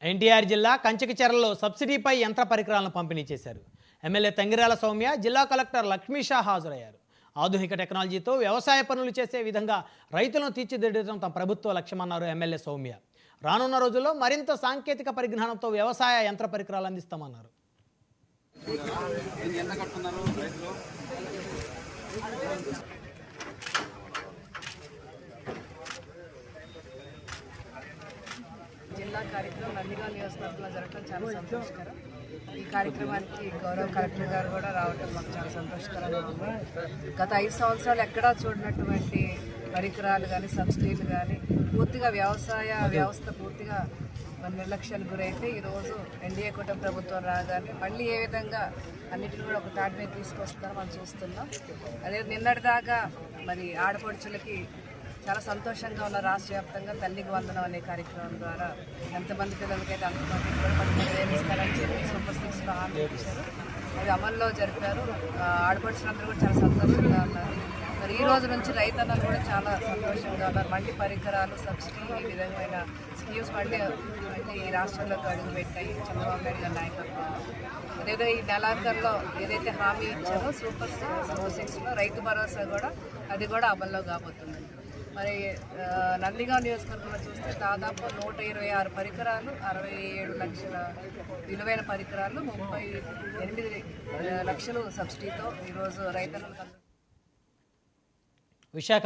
ఎన్టీఆర్ జిల్లా కంచకచెర్లలో సబ్సిడీపై యంత్ర పరికరాలను పంపిణీ చేశారు. ఎమ్మెల్యే తంగిరాల సౌమ్య, జిల్లా కలెక్టర్ లక్ష్మీషా హాజరయ్యారు. ఆధునిక టెక్నాలజీతో వ్యవసాయ పనులు చేసే విధంగా రైతులను తీర్చిదిద్దడం తమ ప్రభుత్వ లక్ష్యమన్నారు ఎమ్మెల్యే సౌమ్య. రానున్న రోజుల్లో మరింత సాంకేతిక పరిజ్ఞానంతో వ్యవసాయ యంత్ర పరికరాలు అందిస్తామన్నారు. జిల్లా కార్యక్రమం నందిగామ నియోజకవర్గంలో జరగడం చాలా సంతోషకరం. ఈ కార్యక్రమానికి గౌరవ కలెక్టర్ గారు కూడా రావడం మాకు చాలా సంతోషకరంగా ఉంది. గత 5 సంవత్సరాలు ఎక్కడా చూడనటువంటి పరికరాలు కానీ సబ్సిడీలు కానీ పూర్తిగా వ్యవసాయ వ్యవస్థ పూర్తిగా నిర్లక్ష్యానికి గురైతే ఈరోజు ఎన్డీఏ కూటమి ప్రభుత్వం రాగానే మళ్ళీ ఏ విధంగా అన్నిటిని కూడా ఒక తాటి మీద తీసుకొస్తారో మనం చూస్తున్నాం. అదే నిన్నటిదాకా మరి ఆడపడుచులకి చాలా సంతోషంగా ఉన్న రాష్ట్ర వ్యాప్తంగా తల్లికి వందనం అనే కార్యక్రమం ద్వారా ఎంతమంది పిల్లలకైతే అంతమందికి కూడా 10,000 ఇస్తారని చెప్పి సూపర్ 6లో హామీ ఇచ్చారు. అది అమల్లో జరిపారు. ఆడపడుచులందరూ కూడా చాలా సంతోషంగా ఉన్నారు. మరి ఈ రోజు నుంచి రైతన్నలు కూడా చాలా సంతోషంగా ఉన్నారు. మళ్ళీ పరికరాలు, సబ్సిడీ, ఈ విధమైన స్కీమ్స్ మళ్ళీ ఈ రాష్ట్రంలోకి అడుగుపెట్టాయి చంద్రబాబు నాయుడు గారి నాయకత్వంలో. అదేదో ఈ నెలాఖరులో ఏదైతే హామీ ఇచ్చారో సూపర్ 6లో రైతు భరోసా కూడా అది కూడా అమల్లో కాబోతుంది. మరి నందిగామ నియోజకవర్గంలో చూస్తే దాదాపు 126 పరికరాలు, 67 లక్షల విలువైన పరికరాలు, 38 లక్షలు సబ్సిడీతో ఈరోజు రైతులకు విశాఖ